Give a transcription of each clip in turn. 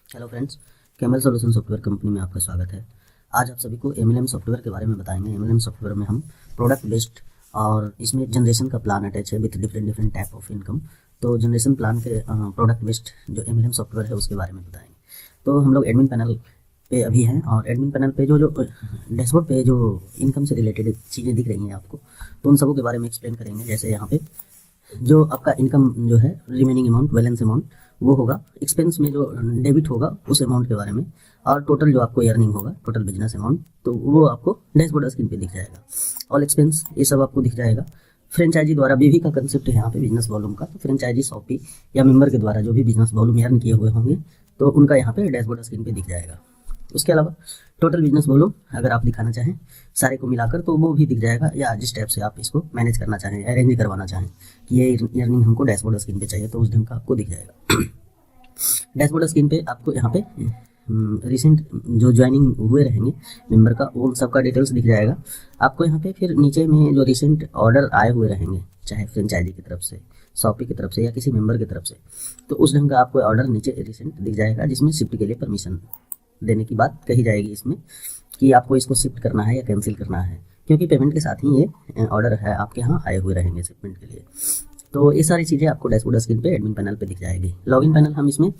Hello friends, camel solution software company में आपका स्वागत है। आज आप सभी को एमएलएम सॉफ्टवेयर के बारे में बताएंगे। एमएलएम सॉफ्टवेयर में हम प्रोडक्ट बेस्ड और इसमें जनरेशन का प्लान अटैच है with different type of income. तो जनरेशन प्लान के प्रोडक्ट बेस्ड जो एमएलएम सॉफ्टवेयर है उसके बारे में बताएंगे। तो हम लोग एडमिन पैनल पे अभी हैं और एडमिन पैनल पे जो डैशबोर्ड पे जो इनकम से रिलेटेड चीज़ें दिख रही हैं आपको, तो उन सबों के बारे में एक्सप्लेन करेंगे। जैसे यहाँ पे जो आपका इनकम जो है रिमेनिंग अमाउंट, बैलेंस अमाउंट वो होगा, एक्सपेंस में जो डेबिट होगा उस अमाउंट के बारे में, और टोटल जो आपको अर्निंग होगा, टोटल बिजनेस अमाउंट, तो वो आपको डैशबोर्ड स्क्रीन पे दिख जाएगा। ऑल एक्सपेंस ये सब आपको दिख जाएगा। फ्रेंचाइजी द्वारा बीवी का कंसेप्ट है यहाँ पे बिजनेस वॉल्यूम का, तो फ्रेंचाइजी, शॉपी या मेंबर के द्वारा जो भी बिजनेस वॉल्यूम अर्न किए हुए होंगे तो उनका यहाँ पे डैशबोर्ड स्क्रीन पे दिख जाएगा। उसके अलावा टोटल बिजनेस वॉल्यूम अगर आप दिखाना चाहें सारे को मिलाकर तो वो भी दिख जाएगा, या जिस टाइप से आप इसको मैनेज करना चाहें, अरेंज करवाना चाहें कि ये अर्निंग हमको डैशबोर्ड स्क्रीन पे चाहिए तो उस ढंग का आपको दिख जाएगा। डैशबोर्ड स्क्रीन पे आपको यहाँ पे रिसेंट जो ज्वाइनिंग हुए रहेंगे मेंबर का, वो सबका डिटेल्स दिख जाएगा आपको यहाँ पे। फिर नीचे में जो रिसेंट ऑर्डर आए हुए रहेंगे, चाहे फ्रेंचाइजी की तरफ से, शॉपी की तरफ से या किसी मेंबर की तरफ से, तो उस ढंग का आपको ऑर्डर नीचे रिसेंट दिख जाएगा, जिसमें शिफ्ट के लिए परमिशन देने की बात कही जाएगी इसमें, कि आपको इसको शिफ्ट करना है या कैंसिल करना है, क्योंकि पेमेंट के साथ ही ये ऑर्डर है आपके यहाँ आए हुए रहेंगे शिपमेंट के लिए। तो ये सारी चीज़ें आपको डैशबोर्ड स्क्रीन पे एडमिन पैनल पे दिख जाएगी। लॉगिन पैनल हम इसमें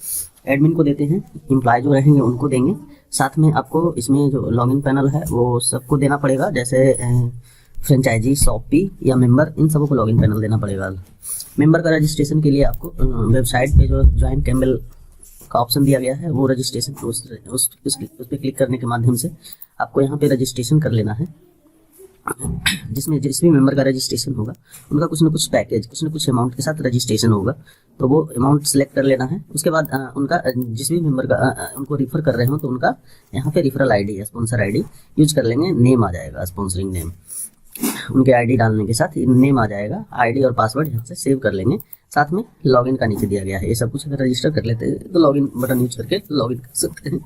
एडमिन को देते हैं, एम्प्लॉय जो रहेंगे उनको देंगे, साथ में आपको इसमें जो लॉगिन पैनल है वो सबको देना पड़ेगा। जैसे फ्रेंचाइजी, शॉपी या मेंबर, इन सबको लॉगिन पैनल देना पड़ेगा। मेंबर का रजिस्ट्रेशन के लिए आपको वेबसाइट पे जो ज्वाइन कैमल का ऑप्शन दिया गया है वो रजिस्ट्रेशन उस पर क्लिक करने के माध्यम से आपको यहाँ पे रजिस्ट्रेशन कर लेना है। जिसमें जिस भी मेंबर का रजिस्ट्रेशन होगा उनका कुछ ना कुछ पैकेज, कुछ ना कुछ अमाउंट के साथ रजिस्ट्रेशन होगा, तो वो अमाउंट सेलेक्ट कर लेना है। उसके बाद उनका जिस भी मेंबर का उनको रिफ़र कर रहे हो तो उनका यहाँ पे रिफरल आईडी या स्पॉन्सर आईडी यूज कर लेंगे। नेम आ जाएगा, स्पॉन्सरिंग नेम, उनके आईडी डालने के साथ नेम आ जाएगा। आईडी और पासवर्ड यहाँ से सेव कर लेंगे। साथ में लॉगिन का नीचे दिया गया है, ये सब कुछ अगर रजिस्टर कर लेते हैं तो लॉगिन बटन यूज करके लॉगिन कर सकते हैं,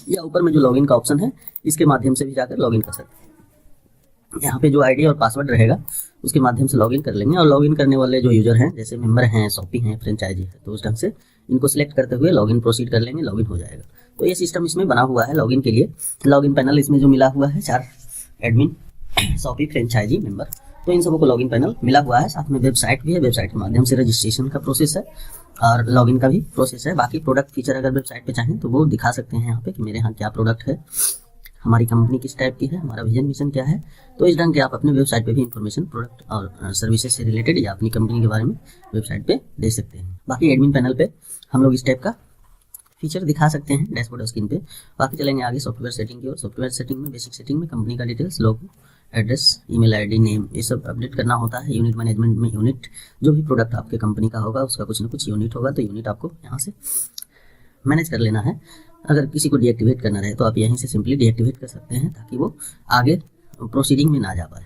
या ऊपर में जो लॉगिन का ऑप्शन है इसके माध्यम से भी जाकर लॉगिन कर सकते हैं। यहाँ पे जो आईडी और पासवर्ड रहेगा उसके माध्यम से लॉगिन कर लेंगे। और लॉगिन करने वाले जो यूजर हैं, जैसे मेंबर हैं, शॉपी हैं, फ्रेंचाइजी है, तो उस ढंग से इनको सिलेक्ट करते हुए लॉगिन प्रोसीड कर लेंगे, लॉगिन हो जाएगा। तो ये सिस्टम इसमें बना हुआ है लॉगिन के लिए। लॉगिन पैनल इसमें जो मिला हुआ है 4 एडमिन, शॉपी, फ्रेंचाइजी, मेंबर, तो इन सबको लॉगिन पैनल मिला हुआ है। साथ में वेबसाइट भी है, वेबसाइट के माध्यम से रजिस्ट्रेशन का प्रोसेस है और लॉगिन का भी प्रोसेस है। बाकी प्रोडक्ट फीचर अगर वेबसाइट पे चाहें तो वो दिखा सकते हैं यहाँ पे कि मेरे यहाँ क्या प्रोडक्ट है, हमारी कंपनी किस टाइप की है, हमारा विजन मिशन क्या है। तो इस ढंग के आप अपने वेबसाइट पे भी इंफॉर्मेशन प्रोडक्ट और सर्विसेज से रिलेटेड या अपनी कंपनी के बारे में वेबसाइट पे दे सकते हैं। बाकी एडमिन पैनल पे हम लोग इस टाइप का फीचर दिखा सकते हैं डैशबोर्ड स्क्रीन पे। बाकी चलेंगे आगे सॉफ्टवेयर सेटिंग की ओर। सॉफ्टवेयर सेटिंग में बेसिक सेटिंग में कंपनी का डिटेल्स, लोगो, एड्रेस, ईमेल आईडी, नेम, ये सब अपडेट करना होता है। यूनिट मैनेजमेंट में यूनिट, जो भी प्रोडक्ट आपके कंपनी का होगा उसका कुछ ना कुछ यूनिट होगा, तो यूनिट आपको यहाँ से मैनेज कर लेना है। अगर किसी को डीएक्टिवेट करना रहे तो आप यहीं से सिंपली डीएक्टिवेट कर सकते हैं, ताकि वो आगे प्रोसीडिंग में ना जा पाए।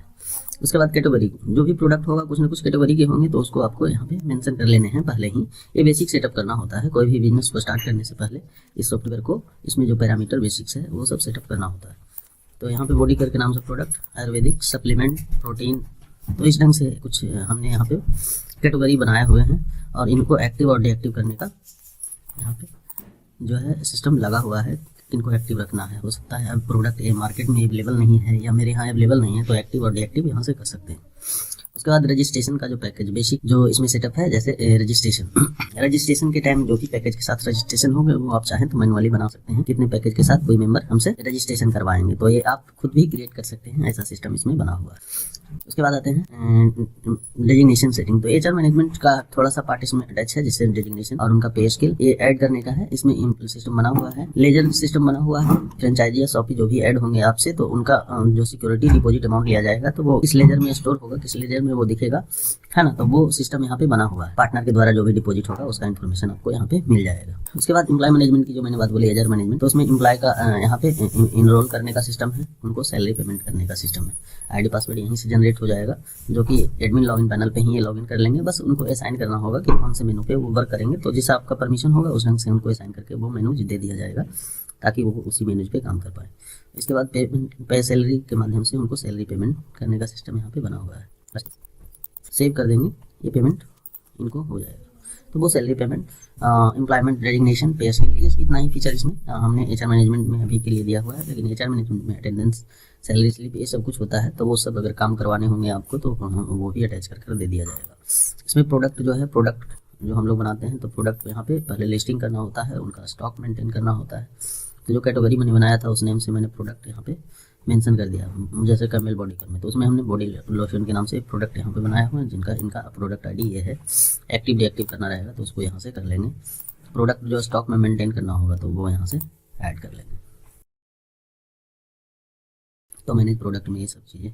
उसके बाद कैटेगरी, जो भी प्रोडक्ट होगा कुछ ना कुछ कैटेगरी के होंगे, तो उसको आपको यहाँ पे मेंशन कर लेने हैं पहले ही। ये बेसिक सेटअप करना होता है कोई भी बिजनेस को स्टार्ट करने से पहले। इस सॉफ्टवेयर को, इसमें जो पैरामीटर बेसिक्स है वो सब सेटअप करना होता है। तो यहाँ पे बॉडी केयर के नाम से प्रोडक्ट, आयुर्वेदिक, सप्लीमेंट, प्रोटीन, तो इस ढंग से कुछ हमने यहाँ पे कैटेगरी बनाए हुए हैं। और इनको एक्टिव और डीएक्टिव करने का यहाँ पे जो है सिस्टम लगा हुआ है, इनको एक्टिव रखना है। हो सकता है अब प्रोडक्ट ये मार्केट में अवेलेबल नहीं है या मेरे यहाँ अवेलेबल नहीं है, तो एक्टिव और डीएक्टिव यहाँ से कर सकते हैं। उसके बाद रजिस्ट्रेशन का जो पैकेज बेसिक जो इसमें सेटअप है, जैसे रजिस्ट्रेशन के टाइम जो भी पैकेज के साथ रजिस्ट्रेशन होगा वो आप चाहें तो मैनुअली बना सकते हैं, कितने पैकेज के साथ कोई मेंबर हमसे रजिस्ट्रेशन करवाएंगे, तो ये आप खुद भी क्रिएट कर सकते हैं, ऐसा सिस्टम इसमें बना हुआ है। उसके बाद आते हैं डेजिग्नेशन सेटिंग। तो एचआर मैनेजमेंट का थोड़ा सा पार्ट इसमें अटैच है, जिससे डेजिग्नेशन और उनका पे स्केल ये ऐड करने का है। इसमें सिस्टम बना हुआ है, लेजर सिस्टम बना हुआ है। फ्रेंचाइजी या शॉपी जो भी ऐड होंगे आपसे, तो उनका जो सिक्योरिटी डिपॉजिट अमाउंट लिया जाएगा तो वो इस लेजर में स्टोर होगा, किस लेजर में वो दिखेगा, है ना। तो वो सिस्टम यहाँ पे बना हुआ है। पार्टनर के द्वारा जो भी डिपॉजिट होगा उसका इन्फॉर्मेशन आपको यहाँ पे मिल जाएगा। उसके बाद एम्प्लॉय मैनेजमेंट की जो मैंने बात बोली, एचआर मैनेजमेंट, तो उसमें एम्प्लॉय का यहाँ पे इनरोल करने का सिस्टम है, उनको सैलरी पेमेंट करने का सिस्टम है। आईडी पासवर्ड यहीं से जनरेट हो जाएगा, जो कि एडमिन लॉगिन पैनल पे ही ये लॉगिन कर लेंगे। बस उनको असाइन करना होगा कि कौन से मेनू पे वो वर्क करेंगे, तो जैसा आपका परमिशन होगा उस ढंग से उनको असाइन करके वो मेनू दे दिया जाएगा, ताकि वो उसी मेनू पे काम कर पाए। इसके बाद पे सैलरी के माध्यम से उनको सैलरी पेमेंट करने का सिस्टम यहाँ पे बना हुआ है। बस सेव कर देंगे, ये पेमेंट इनको हो जाएगा। तो वो सैलरी पेमेंट, एम्प्लॉयमेंट रेजिग्नेशन, पे स्केल, ये इतना ही फीचर इसमें हमने एचआर मैनेजमेंट में अभी के लिए दिया हुआ है। लेकिन एचआर मैनेजमेंट में अटेंडेंस, सैलरी स्लिप, ये सब कुछ होता है, तो वो सब अगर काम करवाने होंगे आपको तो वो भी अटैच कर दे दिया जाएगा। इसमें प्रोडक्ट जो है, प्रोडक्ट जो हम लोग बनाते हैं, तो प्रोडक्ट यहाँ पे पहले लिस्टिंग करना होता है, उनका स्टॉक मेंटेन करना होता है। तो जो कैटेगरी मैंने बनाया था उस नेम से मैंने प्रोडक्ट यहाँ पे मेंशन कर दिया, जैसे कैमल बॉडी केयर में, तो उसमें हमने बॉडी लोशन के नाम से एक प्रोडक्ट यहाँ पे बनाया हुआ है, जिनका इनका प्रोडक्ट आईडी ये है। एक्टिव डीएक्टिव करना रहेगा तो उसको यहाँ से कर लेंगे। प्रोडक्ट जो स्टॉक में मेंटेन करना होगा तो वो यहाँ से ऐड कर लेंगे। तो मैनेज प्रोडक्ट में ये सब चीज़ें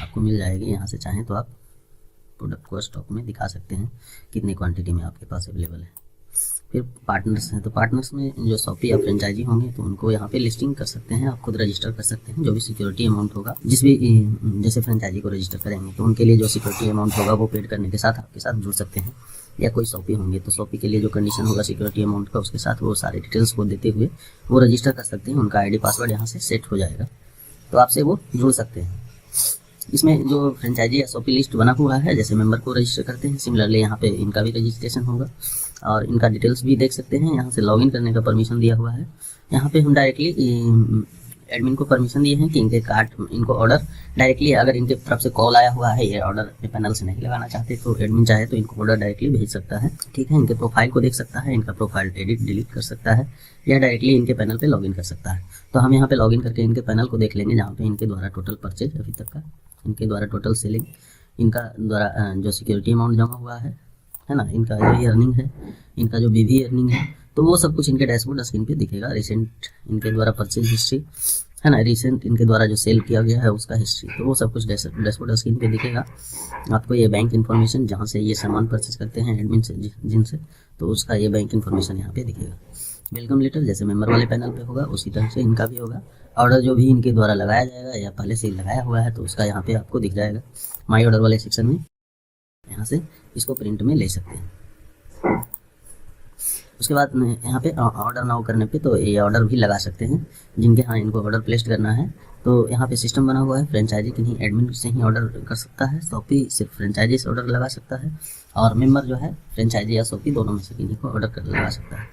आपको मिल जाएगी। यहाँ से चाहें तो आप प्रोडक्ट को स्टॉक में दिखा सकते हैं कितनी क्वांटिटी में आपके पास अवेलेबल है। फिर पार्टनर्स हैं, तो पार्टनर्स में जो शॉपी या फ्रेंचाइजी होंगे तो उनको यहाँ पे लिस्टिंग कर सकते हैं, आप खुद रजिस्टर कर सकते हैं। जो भी सिक्योरिटी अमाउंट होगा, जिस भी जैसे फ्रेंचाइजी को रजिस्टर करेंगे तो उनके लिए जो सिक्योरिटी अमाउंट होगा वो पेड करने के साथ आपके साथ जुड़ सकते हैं। या कोई शॉपी होंगे तो शॉपी के लिए जो कंडीशन होगा सिक्योरिटी अमाउंट का, उसके साथ वो सारे डिटेल्स को देते हुए वो रजिस्टर कर सकते हैं। उनका आईडी पासवर्ड यहाँ से सेट हो जाएगा तो आपसे वो जुड़ सकते हैं। इसमें जो फ्रेंचाइजी या शॉपी लिस्ट बना हुआ है, जैसे मेंबर को रजिस्टर करते हैं, सिमिलरली यहाँ पे इनका भी रजिस्ट्रेशन होगा और इनका डिटेल्स भी देख सकते हैं। यहाँ से लॉगिन करने का परमिशन दिया हुआ है। यहाँ पे हम डायरेक्टली एडमिन को परमिशन दिए हैं कि इनके कार्ड, इनको ऑर्डर डायरेक्टली, अगर इनके तरफ से कॉल आया हुआ है, ये ऑर्डर अपने पैनल से नहीं लगाना चाहते तो एडमिन चाहे तो इनको ऑर्डर डायरेक्टली भेज सकता है। ठीक है, इनके प्रोफाइल को देख सकता है, इनका प्रोफाइल एडिट डिलीट कर सकता है या डायरेक्टली इनके पैनल पे लॉगिन कर सकता है। तो हम यहाँ पे लॉगिन करके इनके पैनल को देख लेंगे, जहाँ पे इनके द्वारा टोटल परचेज अभी तक का, इनके द्वारा टोटल सेलिंग, इनका द्वारा जो सिक्योरिटी अमाउंट जमा हुआ है ना, इनका जो ये अर्निंग है, इनका जो बीवी अर्निंग है, तो वो सब कुछ इनके डैशबोर्ड स्क्रीन पे दिखेगा। रिसेंट इनके द्वारा परचेज हिस्ट्री है ना, रिसेंट इनके द्वारा जो सेल किया गया है उसका हिस्ट्री, तो वो सब कुछ डैशबोर्ड स्क्रीन पे दिखेगा। आपको ये बैंक इन्फॉर्मेशन, जहाँ से ये सामान परचेज करते हैं एडमिन से, जिनसे, तो उसका ये बैंक इन्फॉर्मेशन यहाँ पे दिखेगा। वेलकम लेटर जैसे मेंबर वाले पैनल पे होगा उसी तरह से इनका भी होगा। ऑर्डर जो भी इनके द्वारा लगाया जाएगा या पहले से लगाया हुआ है तो उसका यहाँ पे आपको दिख जाएगा। माई ऑर्डर वाले सेक्शन में यहाँ से इसको प्रिंट में ले सकते हैं। उसके बाद यहाँ पे ऑर्डर नाउ करने पे तो ये ऑर्डर भी लगा सकते हैं जिनके यहाँ इनको ऑर्डर प्लेस करना है। तो यहाँ पे सिस्टम बना हुआ है, फ्रेंचाइजी किन्हीं एडमिन से ही ऑर्डर कर सकता है, शॉपी सिर्फ फ्रेंचाइजी से ऑर्डर लगा सकता है, और मेंबर जो है फ्रेंचाइजी या शॉपी दोनों में से किन्हीं को ऑर्डर कर लगा सकता है।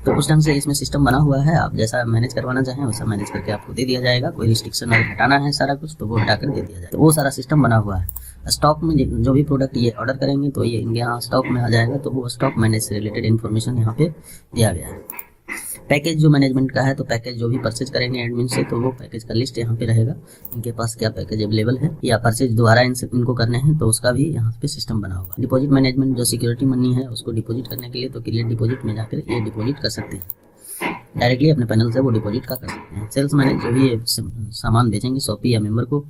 तो उस ढंग से इसमें सिस्टम बना हुआ है। आप जैसा मैनेज करवाना चाहें वैसा मैनेज करके आपको दे दिया जाएगा। कोई रिस्ट्रिक्शन अगर हटाना है सारा कुछ तो वो हटा कर दे दिया जाएगा। तो वो सारा सिस्टम बना हुआ है। स्टॉक में जो भी प्रोडक्ट ये ऑर्डर करेंगे तो ये इनके यहाँ स्टॉक में आ जाएगा, तो वो स्टॉक मैनेज से रिलेटेड इन्फॉर्मेशन यहाँ पे दिया गया है। पैकेज जो मैनेजमेंट का है, तो पैकेज जो भी परचेज करेंगे एडमिन से तो वो पैकेज का लिस्ट यहाँ पे रहेगा, इनके पास क्या पैकेज अवेलेबल है या परचेज दोबारा इनको करने हैं तो उसका भी यहाँ पे सिस्टम बना होगा। डिपॉजिट मैनेजमेंट, जो सिक्योरिटी मनी है उसको डिपॉजिट करने के लिए तो क्रिएट डिपॉजिट में जाकर ये डिपॉजिट कर सकते हैं, डायरेक्टली अपने पैनल से वो डिपॉजिट का कर सकते हैं। सेल्स मैनेज, जो भी सामान बेचेंगे शॉपी या मेंबर को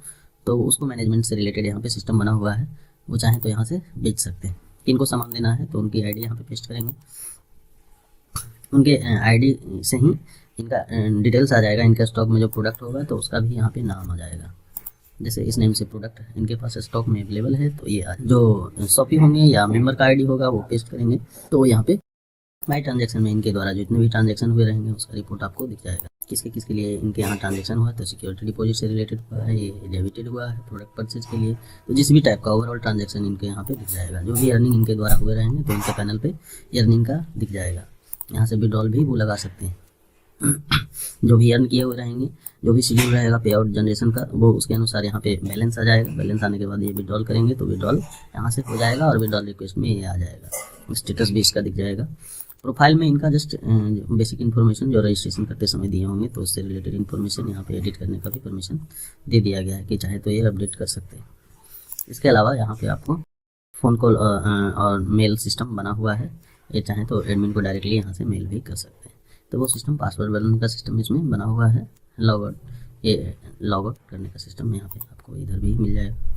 तो उसको मैनेजमेंट से रिलेटेड यहाँ पे सिस्टम बना हुआ है। वो चाहें तो यहाँ से बेच सकते हैं। किनको सामान देना है तो उनकी आईडी यहाँ पे पेस्ट करेंगे, उनके आईडी से ही इनका डिटेल्स आ जाएगा। इनका स्टॉक में जो प्रोडक्ट होगा तो उसका भी यहाँ पे नाम आ जाएगा। जैसे इस नेम से प्रोडक्ट इनके पास स्टॉक में अवेलेबल है तो ये जो शॉपी होंगे या मेंबर का आईडी होगा वो पेस्ट करेंगे तो यहाँ पे माई ट्रांजैक्शन में इनके द्वारा जितने भी ट्रांजैक्शन हुए रहेंगे उसका रिपोर्ट आपको दिख जाएगा। किसके लिए इनके यहाँ ट्रांजैक्शन हुआ है, तो सिक्योरिटी डिपॉजिट से रिलेटेड हुआ है, ये डेबिटेड हुआ है प्रोडक्ट परचेज के लिए, तो जिस भी टाइप का ओवरऑल ट्रांजैक्शन इनके यहाँ पे दिख जाएगा। जो भी अर्निंग इनके द्वारा हुए रहेंगे तो इनके पैनल पे अर्निंग का दिख जाएगा। यहाँ से विड्रॉल भी वो लगा सकते हैं। जो भी अर्न किए हुए रहेंगे, जो भी शेड्यूल रहेगा पे आउट जनरेशन का, वो उसके अनुसार यहाँ पे बैलेंस आ जाएगा। बैलेंस आने के बाद ये विड्रॉल करेंगे तो विड्रॉल यहाँ से हो जाएगा और विड्रॉल रिक्वेस्ट में ये आ जाएगा। स्टेटस भी इसका दिख जाएगा। प्रोफाइल में इनका जस्ट बेसिक इन्फॉर्मेशन जो रजिस्ट्रेशन करते समय दिए होंगे तो उससे रिलेटेड इन्फॉर्मेशन यहाँ पे एडिट करने का भी परमिशन दे दिया गया है कि चाहे तो ये अपडेट कर सकते हैं। इसके अलावा यहाँ पे आपको फ़ोन कॉल और मेल सिस्टम बना हुआ है, ये चाहे तो एडमिन को डायरेक्टली यहाँ से मेल भी कर सकते हैं। तो वो सिस्टम पासवर्ड बनाने का सिस्टम इसमें बना हुआ है। ये लॉग आउट करने का सिस्टम यहाँ पे आपको इधर भी मिल जाएगा।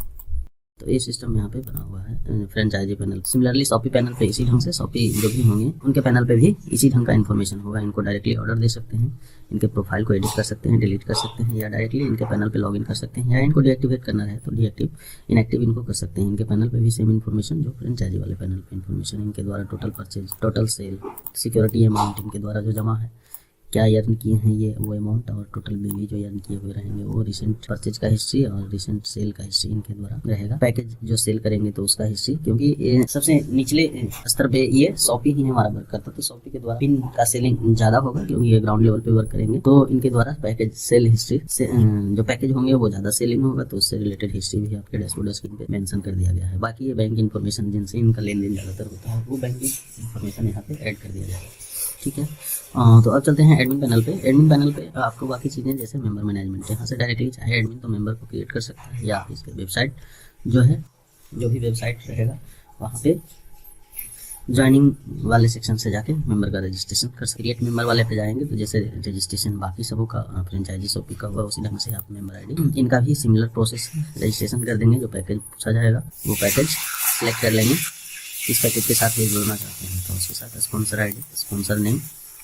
तो ये सिस्टम यहाँ पे बना हुआ है franchisee panel. Similarly Shopee panel पे इसी ढंग से शॉपी जो भी होंगे उनके पैनल पे भी इसी ढंग का इन्फॉर्मेशन होगा। इनको डायरेक्टली ऑर्डर दे सकते हैं, इनके प्रोफाइल को एडिट कर सकते हैं, डिलीट कर सकते हैं, या डायरेक्टली इनके पैनल पे लॉगिन कर सकते हैं, या इनको डीएक्टिवेट करना है तो डीएक्टिव इनएक्टिव इनको कर सकते हैं। इनके पैनल पे भी सेम इन्फॉर्मेशन जो फ्रेंचाइजी वाले पैनल पे इन्फॉर्मेशन, इनके द्वारा total purchase, total sale, security amount इनके द्वारा जो जमा है, क्या अर्न किए हैं ये वो अमाउंट, और टोटल बीवी जो अर्न किए हुए रहेंगे वो, रिसेंट परचेज का हिस्ट्री और रिसेंट सेल का हिस्ट्री इनके द्वारा रहेगा। पैकेज जो सेल करेंगे तो उसका हिस्ट्री, क्योंकि ये सबसे निचले स्तर पे ये शॉपी ही हमारा वर्क करता है, तो शॉपी के द्वारा पिन का सेलिंग ज्यादा होगा क्योंकि ये ग्राउंड लेवल पे वर्क करेंगे, तो इनके द्वारा पैकेज सेल हिस्ट्री से जो पैकेज होंगे वो ज्यादा सेलिंग होगा, तो उससे रिलेटेड हिस्ट्री भी आपके डैशबोर्ड स्क्रीन पे मेंशन कर दिया गया है। बाकी ये बैंक इन्फॉर्मेशन जिनसे इनका लेन देन ज्यादातर होता है वो बैंक इन्फॉर्मेशन यहाँ पे ऐड कर दिया जाएगा। ठीक है, तो अब चलते हैं एडमिन पैनल पे। एडमिन पैनल पे आपको बाकी चीज़ें जैसे मेंबर मैनेजमेंट, यहाँ से डायरेक्टली चाहे एडमिन तो मेंबर को क्रिएट कर सकता है, या इसके वेबसाइट जो है, जो भी वेबसाइट रहेगा वहाँ पे ज्वाइनिंग वाले सेक्शन से जाके मेंबर का रजिस्ट्रेशन कर सकते। क्रिएट मेंबर वाले पे जाएंगे तो जैसे रजिस्ट्रेशन बाकी सबों का फ्रेंचाइजी शॉपी का हुआ उसी ढंग से आप मेंबर आईडी, इनका भी सिमिलर प्रोसेस है। रजिस्ट्रेशन कर देंगे, जो पैकेज पूछा जाएगा वो पैकेज सेलेक्ट कर लेंगे, इस पैकेज के साथ ये जुड़ना चाहते हैं तो उसके साथ sponsor ID, sponsor name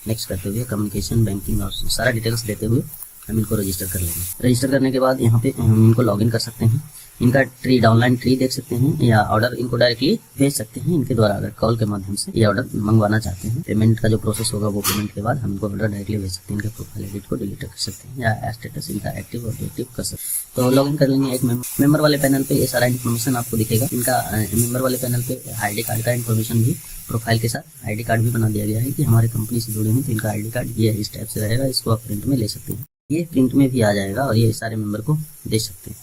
next करते हुए कम्युनिकेशन, बैंकिंग और सारा डिटेल्स देते हुए हम इनको रजिस्टर कर लेंगे। रजिस्टर करने के बाद यहाँ पे हम इनको लॉगिन कर सकते हैं, इनका ट्री डाउनलाइन ट्री देख सकते हैं, या ऑर्डर इनको डायरेक्टली भेज सकते हैं इनके द्वारा। अगर कॉल के माध्यम से ये ऑर्डर मंगवाना चाहते हैं, पेमेंट का जो प्रोसेस होगा वो पेमेंट के बाद हम इनको ऑर्डर डायरेक्टली भेज सकते हैं, इनके प्रोफाइल एडिट को डिलीट कर सकते हैं, या स्टेटस इनका एक्टिव और डिएक्टिव कर सकते हैं। तो लॉगिन कर लेंगे। एक मेंबर वाले पैनल पे ये सारा इन्फॉर्मेशन आपको दिखेगा। इनका मेंबर वाले पैनल पे आईडी कार्ड का इन्फॉर्मेशन भी प्रोफाइल के साथ आईडी कार्ड भी बना दिया गया है कि हमारे कंपनी से जुड़े हैं, तो इनका आईडी कार्ड ये इस टाइप से रहेगा, इसको आप प्रिंट में ले सकते हैं, ये प्रिंट में भी आ जाएगा और ये सारे मेंबर को दे सकते हैं।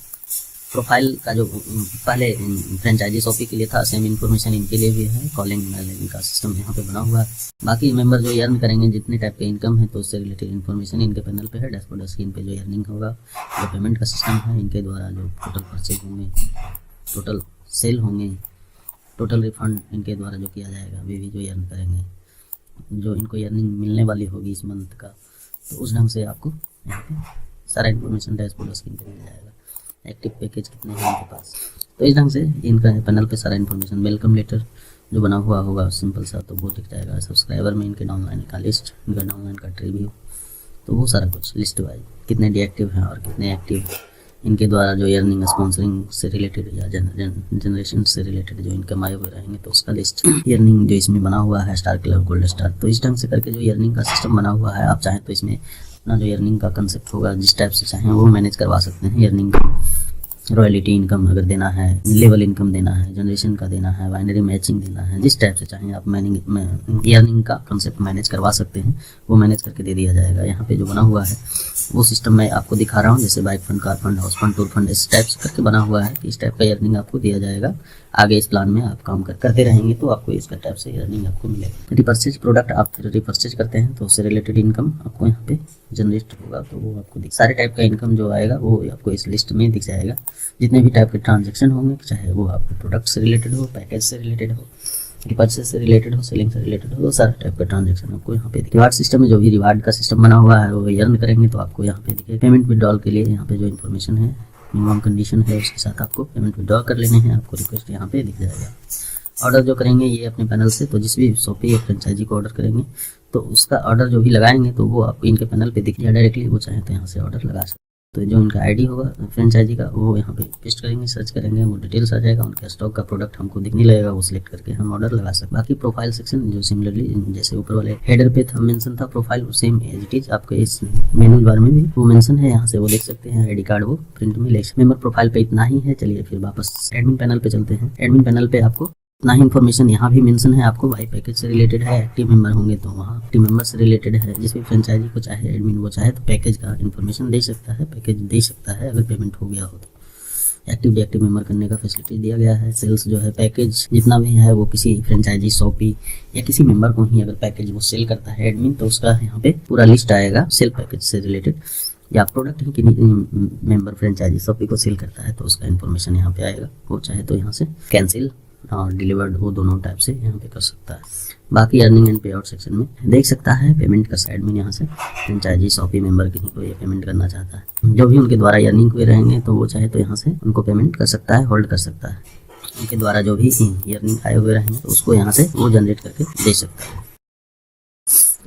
प्रोफाइल का जो पहले फ्रेंचाइजी शॉपी के लिए था, सेम इन्फॉर्मेशन इनके लिए भी है। कॉलिंग मेलिंग का सिस्टम यहाँ पे बना हुआ है। बाकी मेंबर जो अर्न करेंगे जितने टाइप के इनकम है तो उससे रिलेटेड इन्फॉर्मेशन इनके पैनल पे है। डैशबोर्ड स्क्रीन पे जो अर्निंग होगा, जो पेमेंट का सिस्टम है, इनके द्वारा जो टोटल परचेज होंगे, टोटल सेल होंगे, टोटल रिफंड इनके द्वारा जो किया जाएगा, वे भी जो अर्न करेंगे, जो इनको अर्निंग मिलने वाली होगी इस मंथ का, तो उस ढंग से आपको यहाँ पे सारा इन्फॉर्मेशन डैशबोर्ड स्क्रीन पे मिल जाएगा। एक्टिव पैकेज कितने हैं इनके पास, तो इस ढंग से इनका पैनल पे सारा इन्फॉर्मेशन। वेलकम लेटर जो बना हुआ होगा सिंपल सा, तो वो दिख जाएगा। सब्सक्राइबर में इनके डाउनलाइन का लिस्ट, इनका डाउनलाइन का रिव्यू, तो वो सारा कुछ लिस्ट वाइज कितने डीएक्टिव हैं और कितने एक्टिव, इनके द्वारा जो अर्निंग स्पॉन्सरिंग से रिलेटेड या जनरेशन से रिलेटेड जो इनकम आए हुए रहेंगे तो उसका लिस्ट। अर्निंग जो इसमें बना हुआ है स्टार क्लब गोल्ड स्टार, तो इस ढंग से करके जो अर्निंग का सिस्टम बना हुआ है, आप चाहें तो इसमें अपना जो अर्निंग का कंसेप्ट होगा जिस टाइप से चाहें वो मैनेज करवा सकते हैं। अर्निंग रॉयल्टी इनकम अगर देना है, लेवल इनकम देना है, जनरेशन का देना है, बाइनरी मैचिंग देना है, जिस टाइप से चाहें आप अर्निंग का कंसेप्ट मैनेज करवा सकते हैं, वो मैनेज करके दे दिया जाएगा। यहाँ पे जो बना हुआ है वो सिस्टम मैं आपको दिखा रहा हूँ, जैसे bike fund, car fund, house fund, tour fund, इस टाइप से करके बना हुआ है कि इस टाइप का अर्निंग आपको दिया जाएगा। आगे इस प्लान में आप काम करते रहेंगे तो आपको इसका टाइप से अर्निंग आपको मिलेगा। रिपर्चेज प्रोडक्ट आप रिपर्चेज करते हैं तो उससे रिलेटेड इनकम आपको यहाँ पे जनरेट होगा, तो वो आपको सारे टाइप का इनकम जो आएगा वो आपको इस लिस्ट में दिख जाएगा। जितने भी टाइप के ट्रांजेक्शन होंगे, चाहे वो आपको प्रोडक्ट से रिलेटेड हो, पैकेज से रिलेटेड हो, रिपर्चेज से रिलेटेड हो, सेलिंग से रिलेटेड हो, सारे टाइप का ट्रांजेक्शन आपको यहाँ पे रिवार्ड सिस्टम में जो भी रिवार्ड का सिस्टम बना हुआ है वो अर्न करेंगे तो आपको यहाँ पे दिखेगा। पेमेंट विड्रॉल के लिए यहाँ पे जो इन्फॉर्मेशन है, मिनिमम कंडीशन है, उसके साथ आपको पेमेंट विड्रॉ कर लेने हैं, आपको रिक्वेस्ट यहाँ पे दिख जाएगा। ऑर्डर जो करेंगे ये अपने पैनल से, तो जिस भी शॉपी या फ्रेंचाइजी को ऑर्डर करेंगे तो उसका ऑर्डर जो भी लगाएंगे तो वो आपको इनके पैनल पे दिख जाएगा डायरेक्टली, वो चाहे तो यहाँ से ऑर्डर लगा सकते। तो जो इनका आईडी होगा फ्रेंचाइजी का वो यहाँ पे पेस्ट करेंगे, सर्च करेंगे, वो डिटेल्स आ जाएगा, उनके स्टॉक का प्रोडक्ट हमको दिखने लगेगा, वो सिलेक्ट करके हम ऑर्डर लगा सकते। बाकी प्रोफाइल सेक्शन जो सिमिलरली जैसे ऊपर वाले हेडर पे था मेंशन था profile, same as it is आपके इस मेनू बार में भी वो मेंशन है, यहाँ से वो देख सकते हैं। आईडी कार्ड वो प्रिंट में ले सकते। मेंबर प्रोफाइल पे इतना ही है। चलिए फिर वापस एडमिन पैनल पे चलते हैं। एडमिन पैनल पे आपको इतना ही इन्फॉर्मेशन यहाँ भी मेंशन है आपको। भाई पैकेज से रिलेटेड है, एक्टिव मेंबर होंगे तो वहाँ एक्टिव मेंबर से रिलेटेड है। जिस भी फ्रेंचाइजी को चाहे एडमिन वो चाहे तो पैकेज का इन्फॉर्मेशन दे सकता है, पैकेज दे सकता है अगर पेमेंट हो गया हो तो। एक्टिव डीएक्टिव मेंबर करने का फैसिलिटी दिया गया है। सेल्स जो है पैकेज जितना भी है वो किसी फ्रेंचाइजी शॉपी या किसी मेंबर को ही अगर पैकेज वो सेल करता है एडमिन तो उसका यहाँ पे पूरा लिस्ट आएगा सेल पैकेज से रिलेटेड, या प्रोडक्ट ही कि मेंबर फ्रेंचाइजी शॉपी को सेल करता है तो उसका इन्फॉर्मेशन यहाँ पे आएगा। वो चाहे तो यहाँ से कैंसिल और डिलीवर्ड वो दोनों टाइप से यहाँ पे कर सकता है। बाकी अर्निंग एंड पे आउट सेक्शन में देख सकता है पेमेंट का साइड में यहाँ से फ्रेंचाइजी शॉपी मेंबर किसी को ये पेमेंट करना चाहता है, जो भी उनके द्वारा अर्निंग हुए रहेंगे तो वो चाहे तो यहाँ से उनको पेमेंट कर सकता है, होल्ड कर सकता है। उनके द्वारा जो भी अर्निंग आए हुए रहेंगे तो उसको यहाँ से वो जनरेट करके दे सकता है।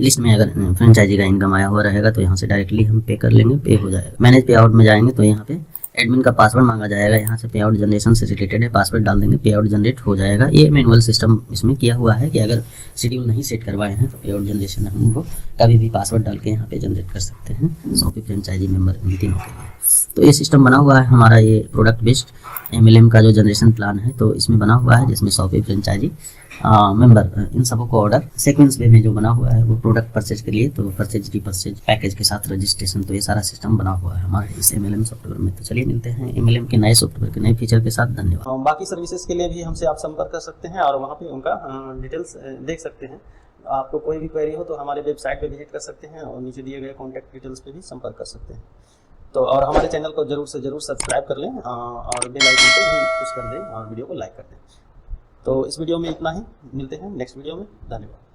लिस्ट में अगर फ्रेंचाइजी का इनकम आया हुआ रहेगा तो यहाँ से डायरेक्टली हम पे कर लेंगे, पे हो जाएगा। मैनेज पे आउट में जाएंगे तो यहाँ पे एडमिन का पासवर्ड मांगा जाएगा, यहाँ से पे आउट जनरेशन से रिलेटेड है, पासवर्ड डाल देंगे, पे आउट जनरेट हो जाएगा। ये मैनुअल सिस्टम इसमें किया हुआ है कि अगर शेड्यूल नहीं सेट करवाए हैं तो पे आउट जनरेशन हम उनको कभी भी पासवर्ड डाल के यहाँ पे जनरेट कर सकते हैं शॉपी फ्रेंचाइजी मेंबर इन तीनों के लिए। तो ये सिस्टम बना हुआ है हमारा, ये प्रोडक्ट बेस्ड MLM का जो जनरेशन प्लान है तो इसमें बना हुआ है, जिसमें शॉपी फ्रेंचाइजी मेंबर इन सबों को ऑर्डर सीक्वेंस वे में जो बना हुआ है वो प्रोडक्ट परचेज के लिए, तो परचेज रीपरचेज पैकेज के साथ रजिस्ट्रेशन, तो ये सारा सिस्टम बना हुआ है हमारे इस MLM सॉफ्टवेयर में। तो चलिए मिलते हैं MLM के नए सॉफ्टवेयर के नए फीचर के साथ। धन्यवाद। बाकी सर्विसेज के लिए भी हमसे आप संपर्क कर सकते हैं और वहाँ पे उनका डिटेल्स देख सकते हैं। आपको कोई भी क्वेरी हो तो हमारे वेबसाइट पे विजिट कर सकते हैं और नीचे दिए गए कॉन्टैक्ट डिटेल्स पे भी संपर्क कर सकते हैं। तो और हमारे चैनल को जरूर से जरूर सब्सक्राइब कर लें और बेल आइकन पे भी पुश कर दें और वीडियो को लाइक कर दें। तो इस वीडियो में इतना ही, मिलते हैं नेक्स्ट वीडियो में। धन्यवाद।